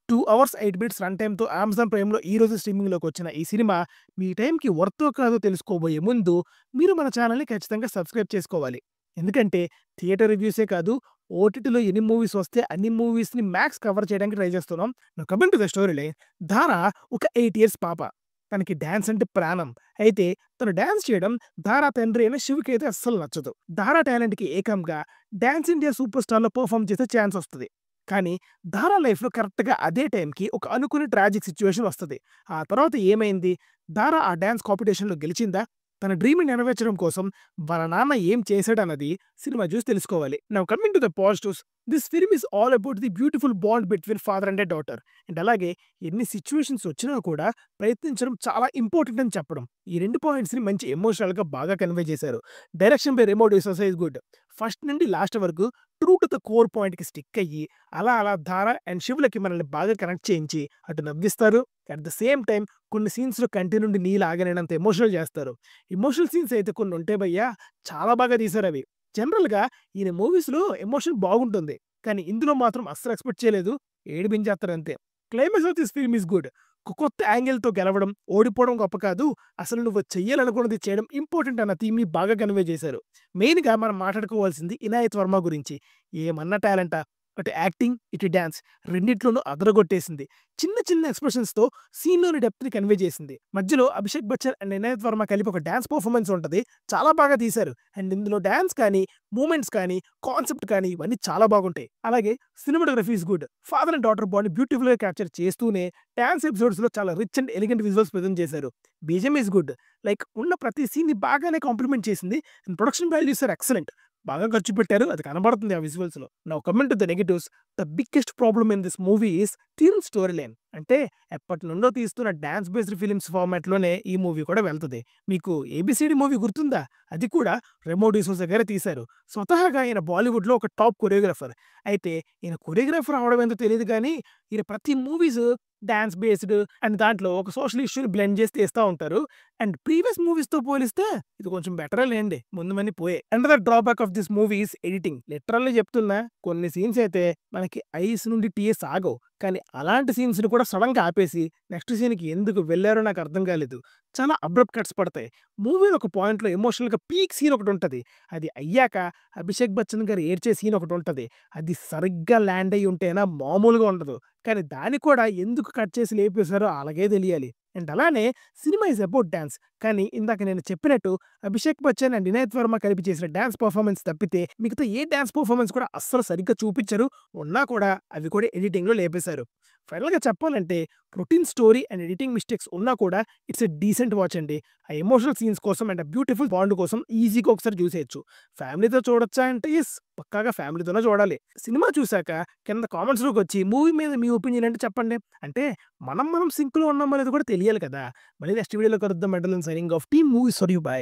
2 hours 8 minutes run టైమ్‌తో Amazon ప్రైమ్‌లో ఈరోజు స్ట్రీమింగ్‌లోకొచ్చిన ఈ cinema మీ టైంకి వర్తో కాదో తెలుసుకోబోయే ముందు మీరు మన ఛానెల్‌ని ఖచ్చితంగా సబ్స్క్రైబ్ చేసుకోవాలి. ఎందుకంటే థియేటర్ రివ్యూసే కాదు, ఓటీటీలో ఎన్ని మూవీస్ వస్తే అన్ని మూవీస్‌ని మ్యాక్స్ కవర్ చేయడానికి ట్రై చేస్తున్నాం. Now coming to the story line. ధార ఒక 8 ఇయర్స్ పాప. తనకి డాన్స్ అంటే ప్రాణం. అయితే తను డాన్స్ చేయడం ధార తండ్రి అయిన శివ్‌కైతే అస్సలు నచ్చదు. ధార టాలెంట్‌కి ఏకంగా డాన్స్ ఇండియా సూపర్ స్టార్‌లో పెర్ఫార్మ్ చేసే ఛాన్స్ వస్తది. కానీ ధార లైఫ్‌లో కరెక్ట్‌గా అదే టైంకి ఒక అనుకోని ట్రాజిక్ సిట్యుయేషన్ వస్తది. ఆ తర్వాత ఏమైంది? ధార ఆ డాన్స్ కాంపిటీషన్‌లో గెలిచిందా? తన డ్రీమ్‌ని నెరవేర్చడం కోసం వాళ్ళ నాన్న ఏం చేశాడన్నది సినిమా చూసి తెలుసుకోవాలి. Now coming to the positives. This film is all about the beautiful bond between father and a daughter. And అలాగే ఎన్ని సిట్యుయేషన్స్ వచ్చినా కూడా ప్రయత్నించడం చాలా ఇంపార్టెంట్ అని చెప్పడం. ఈ 2 పాయింట్స్‌ని మంచి ఎమోషనల్‌గా బాగా కన్వే చేశారు. Direction by Remo D'Souza is good. First నుండి లాస్ట్ వరకు ట్రూ టు ద కోర్ పాయింట్‌కి స్టిక్ అయ్యి, అలా ధార అండ్ శివులకి మనల్ని బాగా కనెక్ట్ చేయించి, అటు నవ్విస్తారు. అట్ ద సేమ్ టైమ్ కొన్ని సీన్స్‌లో కంటి నుండి నీళ్ళు ఆగలేనంత ఎమోషనల్ చేస్తారు. ఎమోషనల్ సీన్స్ అయితే కొన్ని ఉంటాయి భయ్యా! చాలా బాగా తీశారవి. జనరల్‌గా ఈయన మూవీస్‌లో ఎమోషన్ బాగుంటుంది. కానీ ఇందులో మాత్రం అస్సలు ఎక్స్‌పెక్ట్ చేయలేదు. ఏడిపించేస్తారంతే. Climax of this film is good. ఒక కొత్త యాంగిల్‌తో గెలవడం, ఓడిపోవడం గొప్ప కాదు. అసలు నువ్వు చెయ్యాలనుకున్నది చేయడం ఇంపార్టెంట్ అన్న థీమ్‌ని బాగా కన్వే చేశారు. మెయిన్‌గా మనం మాట్లాడుకోవాల్సింది ఇనాయత్ వర్మ గురించి. ఏమన్నా టాలెంటా! అటు యాక్టింగ్, ఇటు డాన్స్ రెండిట్లోనూ అదరగొట్టేసింది. చిన్న ఎక్స్‌ప్రెషన్స్‌తో సీన్‌లోని డెప్త్‌ని కన్వే చేసింది. మధ్యలో అభిషేక్ బచ్చన్ అండ్ ఇనాయత్ వర్మ కలిపి ఒక డాన్స్ పెర్ఫార్మన్స్ ఉంటది. చాలా బాగా తీశారు. అండ్ ఇందులో డాన్స్ కానీ, మూవ్‌మెంట్స్ కానీ, కాన్సెప్ట్ కానీ ఇవన్నీ చాలా బాగుంటాయి. అలాగే cinematography is good. Father and daughter బాండ్‌ని బ్యూటిఫుల్‌గా క్యాప్చర్ చేస్తూనే డాన్స్ ఎపిసోడ్స్‌లో చాలా rich and elegant visuals present చేశారు. BGM is good. లైక్ ఉన్న ప్రతి సీన్‌ని బాగానే కాంప్లిమెంట్ చేసింది. And production values are excellent. బాగా ఖర్చు పెట్టారు. అది కనబడుతుంది ఆ విజువల్స్‌లో. Now coming to the negatives. The biggest problem in this movie is theme story line. అంటే ఎప్పటినుండో తీస్తున్న డాన్స్ బేస్డ్ ఫిల్మ్స్ ఫార్మాట్‌లోనే ఈ మూవీ కూడా వెళ్తది. మీకు 'ఏబీసీడీ' మూవీ గుర్తుందా? అది కూడా రెమో డిసోజా గారే తీశారు. స్వతహాగా ఈయన బాలీవుడ్‌లో ఒక టాప్ కొరియోగ్రాఫర్. అయితే ఈయన కొరియోగ్రాఫర్ అవ్వడం ఏంటో తెలీదు గానీ, ఈయన ప్రతి మూవీస్ డాన్స్ బేస్డ్ అండ్ దాంట్లో ఒక సోషల్ ఇష్యూని బ్లెండ్ చేసి తీస్తా ఉంటారు. అండ్ ప్రీవియస్ మూవీస్‌తో పోలిస్తే ఇది కొంచెం బెటరే లేండి. ముందువన్నీ పోయాయి. Another drawback of this movie is editing. Literally చెప్తున్నా కొన్ని సీన్స్ అయితే మనకి ఐస్ నుండి టీయర్స్ ఆగవు. కానీ అలాంటి సీన్స్‌ని కూడా సడెన్‌గా ఆపేసి నెక్స్ట్ సీన్‌కి ఎందుకు వెళ్లారో నాకు అర్థం కాలేదు. చాలా అబ్రప్ట్ కట్స్ పడతాయి. మూవీలో ఒక పాయింట్‌లో ఎమోషనల్‌గా పీక్ సీన్ ఒకటుంటది. అది అయ్యాక అభిషేక్ బచ్చన్ గారు ఏడ్చే సీన్ ఒకటుంటది. అది సరిగ్గా ల్యాండ్ అయ్యి ఉంటేనా మామూలుగా ఉండదు. కానీ దాన్ని కూడా ఎందుకు కట్ చేసి లేపేశారో ఆళ్ళకే తెలియాలి. అండ్ అలానే సినిమా ఈస్ అబౌట్ డాన్స్. కానీ ఇందాక నేను చెప్పినట్టు అభిషేక్ బచ్చన్ అండ్ ఇనాయత్ వర్మ కలిపి చేసిన డాన్స్ పెర్ఫార్మన్స్ తప్పితే మిగతా ఏ డాన్స్ పెర్ఫార్మన్స్ కూడా అస్సలు సరిగ్గా చూపిచ్చరు. ఉన్నా కూడా అవి కూడా ఎడిటింగ్‌లో లేపేశారు. ఫైనల్‌గా చెప్పాలంటే routine story and editing mistakes ఉన్నా కూడా ఇట్స్ ఎ డీసెంట్ వాచ్ అండి. ఆ ఎమోషనల్ సీన్స్ కోసం అండ్ ఆ బ్యూటిఫుల్ బాండ్ కోసం ఈజీగా ఒకసారి చూసేయొచ్చు. ఫ్యామిలీతో చూడొచ్చా అంటే యెస్. పక్కాగా ఫ్యామిలీతోనే చూడాలి. సినిమా చూసాక కింద కామెంట్స్‌లోకొచ్చి మూవీ మీద మీ ఒపీనియన్ ఏంటో చెప్పండి. అంటే మనం సింక్‌లో ఉన్నామో లేదో కూడా తెలియాలి కదా! మళ్ళీ నెక్స్ట్ వీడియోలో కలుద్దాం. Mental signing off team movies for you. By.